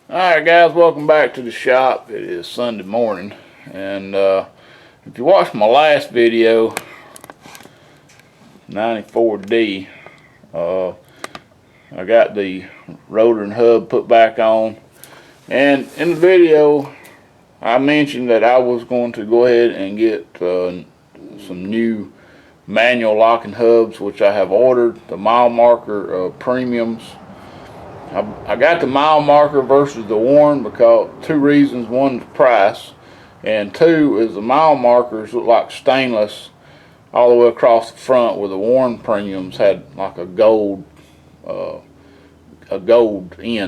Alright guys, welcome back to the shop. It is Sunday morning, and if you watched my last video, 94D, I got the rotor and hub put back on, and in the video I mentioned that I was going to go ahead and get some new manual locking hubs, which I have ordered, the mile marker premiums. I got the mile marker versus the Warren because two reasons. One is price, and two is the mile markers look like stainless all the way across the front, where the Warren premiums had like a gold end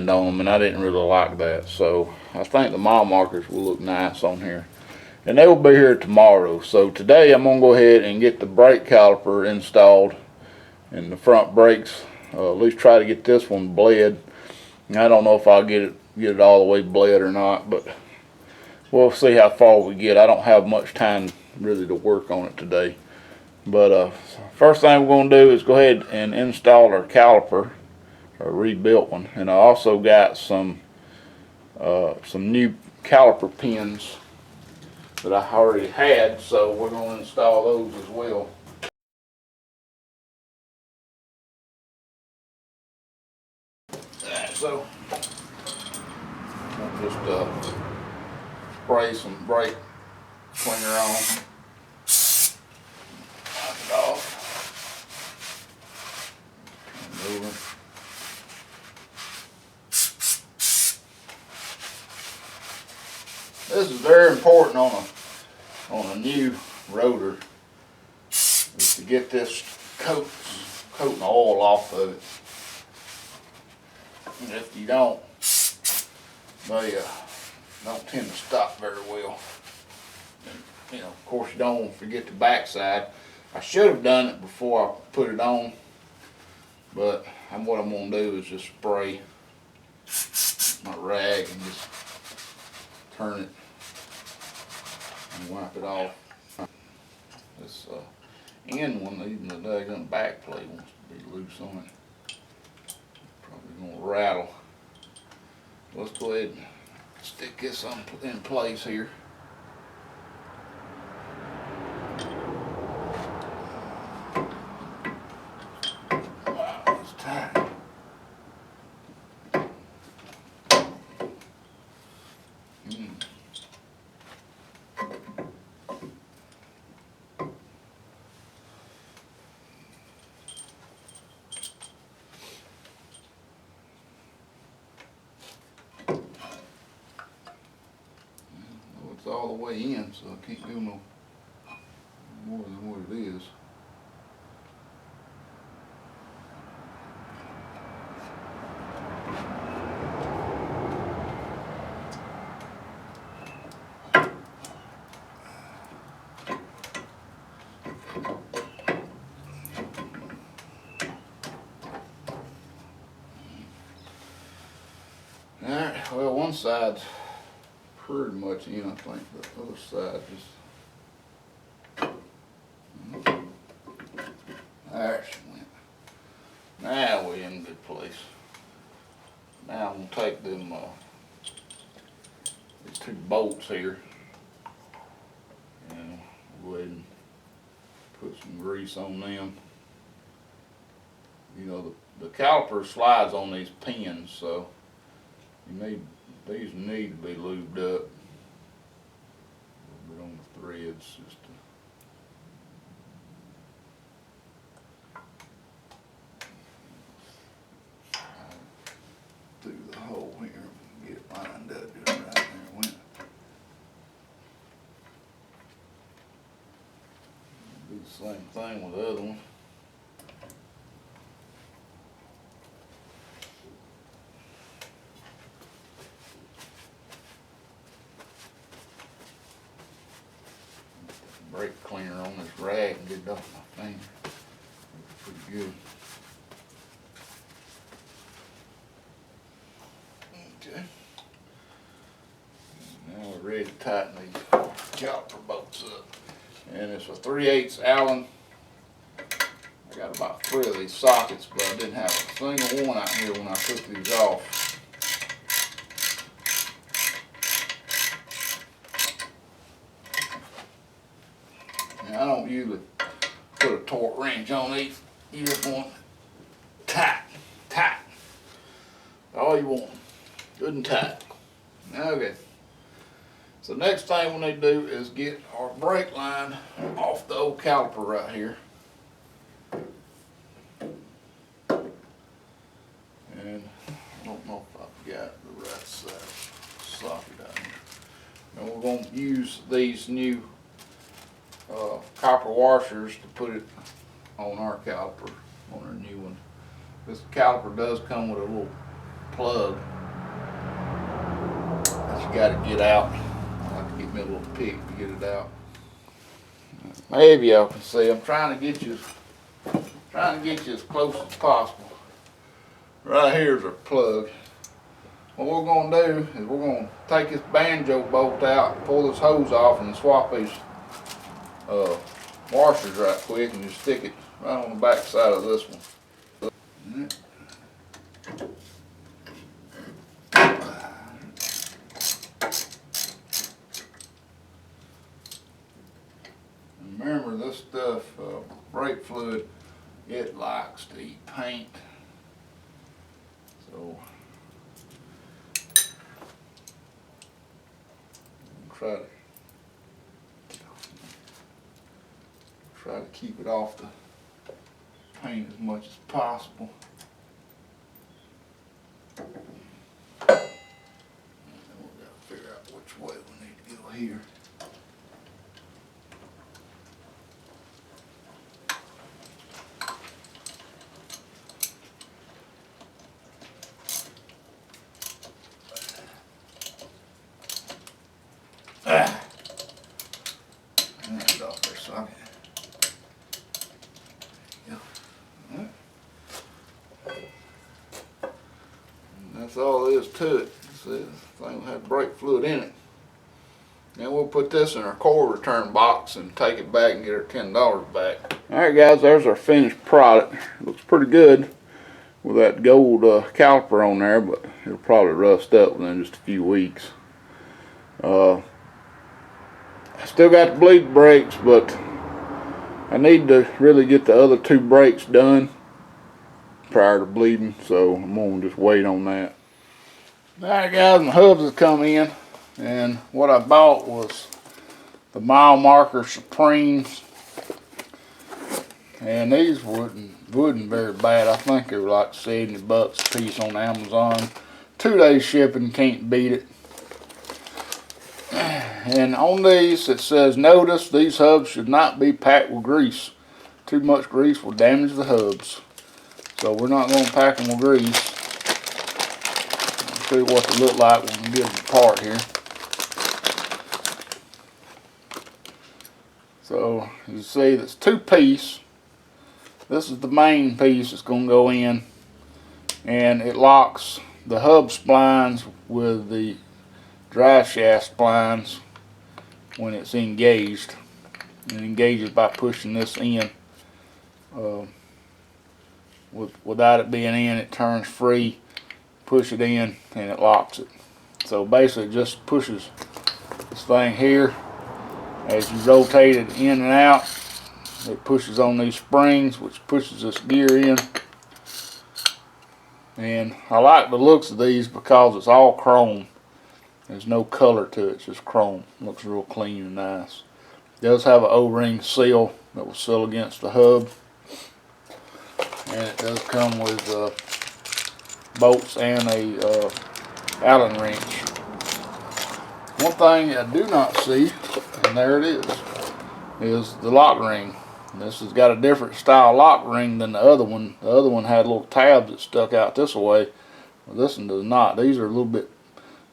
on them, and I didn't really like that. So I think the mile markers will look nice on here, and they will be here tomorrow. So today I'm gonna go ahead and get the brake caliper installed and the front brakes. At least try to get this one bled. I don't know if I'll get it all the way bled or not, but we'll see how far we get. I don't have much time really to work on it today. But first thing we're going to do is go ahead and install our caliper, a rebuilt one, and I also got some new caliper pins that I already had, so we're going to install those as well. So I'll just spray some brake cleaner on, knock it off, move it. This is very important on a new rotor, is to get this coating oil off of it. And if you don't, they don't tend to stop very well. And, you know, of course, you don't want to forget the backside. I should have done it before I put it on, but what I'm going to do is just spray my rag and just turn it and wipe it off. This end one, even the daggone back plate wants to be loose on it. Probably gonna rattle. Let's go ahead and stick this in place here. Wow, it's tight. It's all the way in, so I can't do no more than what it is. Alright, well, one side's pretty much in, I think, but the other side just there she went. Now we're in a good place. Now I'm gonna take them these two bolts here, and we'll go ahead and put some grease on them. You know, the caliper slides on these pins, so these need to be lubed up. A little bit on the threads, just to through the hole here, get it lined up just right there. Do the same thing with the other one. Brake cleaner on this rag and get it off my finger. Looks pretty good. Okay. Now we're ready to tighten these caliper bolts up. And it's a 3/8 Allen. I got about 3 of these sockets, but I didn't have a single one out here when I took these off. don't usually put a torque wrench on these. You just want tight, tight. All you want, good and tight. Okay. So next thing we need to do is get our brake line off the old caliper right here. And I don't know if I've got the right side socket out here. And we're going to use these new copper washers to put it on our caliper, on our new one. This caliper does come with a little plug that you got to get out. I have to get me a little pick to get it out. Maybe y'all can see. I'm trying to get you as close as possible. Right here's our plug. What we're going to do is we're going to take this banjo bolt out, pull this hose off, and swap these washers right quick, and just stick it right on the back side of this one. Remember, this stuff, brake fluid, it likes to eat paint. So try to keep it off the paint as much as possible. And then we've got to figure out which way we need to go here. And off their socket. There you go. And that's all there is to it. See, this thing will have brake fluid in it. Then we'll put this in our core return box and take it back and get our $10 back. Alright guys, there's our finished product. It looks pretty good with that gold caliper on there, but it'll probably rust up within just a few weeks. I still got the bleed brakes, but I need to really get the other two brakes done prior to bleeding, so I'm going to just wait on that. Alright guys, my hubs have come in, and what I bought was the mile marker Supremes, and these wasn't very bad. I think they were like 70 bucks a piece on Amazon. 2-day shipping, can't beat it. And on these it says, notice these hubs should not be packed with grease. Too much grease will damage the hubs. So we're not going to pack them with grease. I'll show you what they look like when we get them apart here. So you see that's 2-piece. This is the main piece that's going to go in, and it locks the hub splines with the drive shaft splines when it's engaged. It engages by pushing this in. Without it being in, it turns free. Push it in and it locks it. So basically it just pushes this thing here. As you rotate it in and out, it pushes on these springs, which pushes this gear in. And I like the looks of these because it's all chrome. There's no color to it, it's just chrome. Looks real clean and nice. It does have an O-ring seal that will seal against the hub. And it does come with bolts and a Allen wrench. One thing I do not see, and there it is the lock ring. This has got a different style lock ring than the other one. The other one had little tabs that stuck out this way. Well, this one does not. These are a little bit,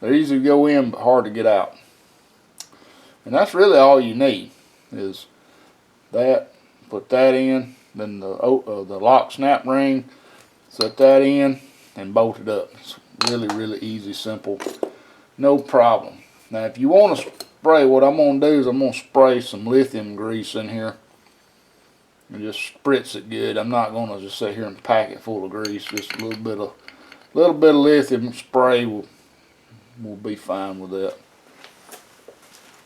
they're easy to go in but hard to get out. And that's really all you need is that. Put that in, then the lock snap ring, set that in, and bolt it up. It's really easy, simple, no problem. Now if you want to spray, what I'm going to do is I'm going to spray some lithium grease in here and just spritz it good. I'm not going to just sit here and pack it full of grease. Just a little bit of lithium spray will be fine with that.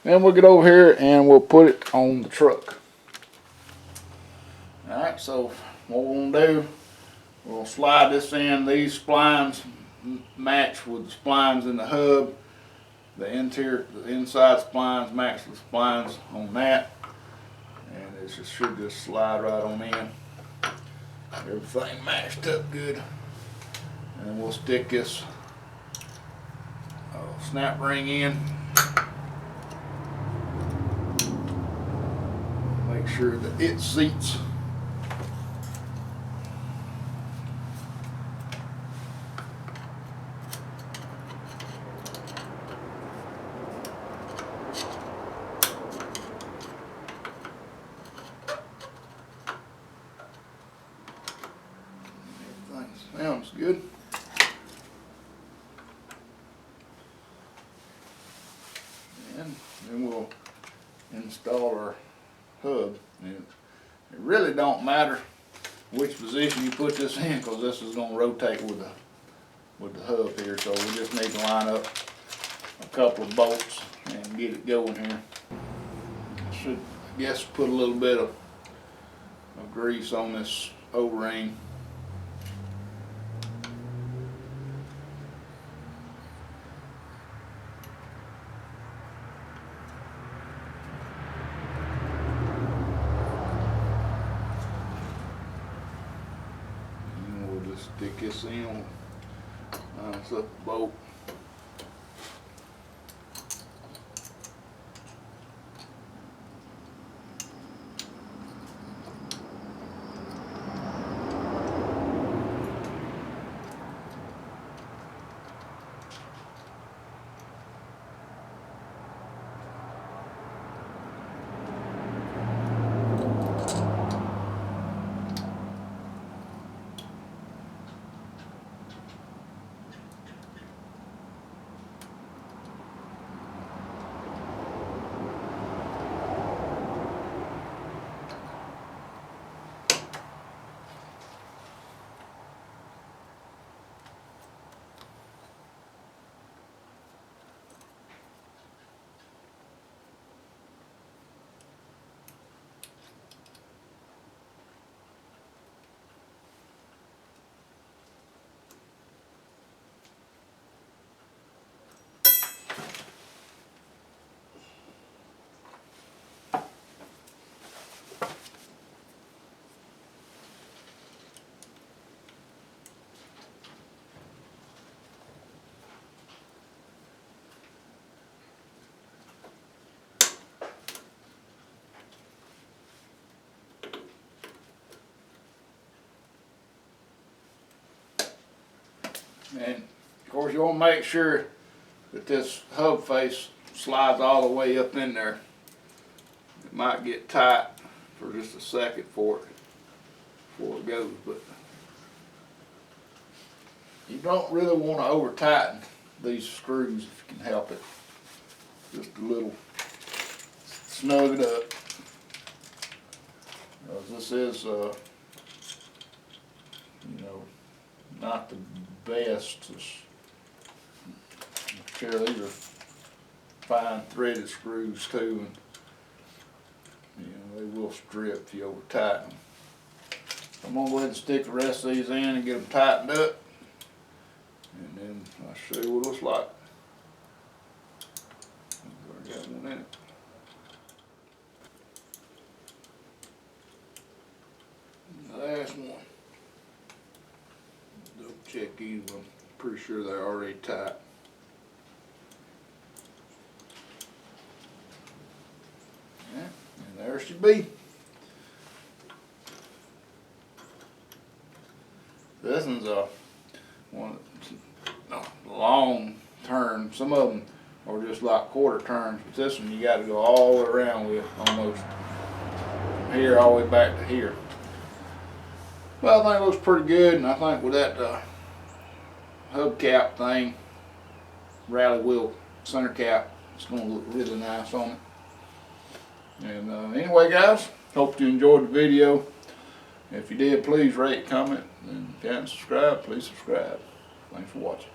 Then we'll get over here and we'll put it on the truck. Alright, so what we're gonna do, we'll slide this in. These splines match with the splines in the hub. The inside splines match the splines on that. And it should just slide right on in. Everything matched up good. And we'll stick this snap ring in. Make sure that it seats. Sounds good. And then we'll install our hub. And it really don't matter which position you put this in, because this is going to rotate with the hub here. So we just need to line up a couple of bolts and get it going here. I should, I guess, put a little bit of grease on this O-ring. Stick this in, lines up the bolt. And of course you want to make sure that this hub face slides all the way up in there. It might get tight for just a second before it goes, but you don't really want to over tighten these screws if you can help it. Just a little snug it up. This is not the best. Sure, these are fine threaded screws too, and they will strip if you over tighten them. I'm gonna go ahead and stick the rest of these in and get them tightened up, and then I'll show you what it looks like. I got one in it. Last one. Double check these. I'm pretty sure they're already tight. Yeah, and there she be. This one's a long turn. Some of them are just like quarter turns, but this one you got to go all the way around with, almost from here all the way back to here. Well, I think it looks pretty good, and I think with that hubcap thing, rally wheel center cap, it's going to look really nice on it. And anyway, guys, hope you enjoyed the video. If you did, please rate, comment, and if you haven't subscribed, please subscribe. Thanks for watching.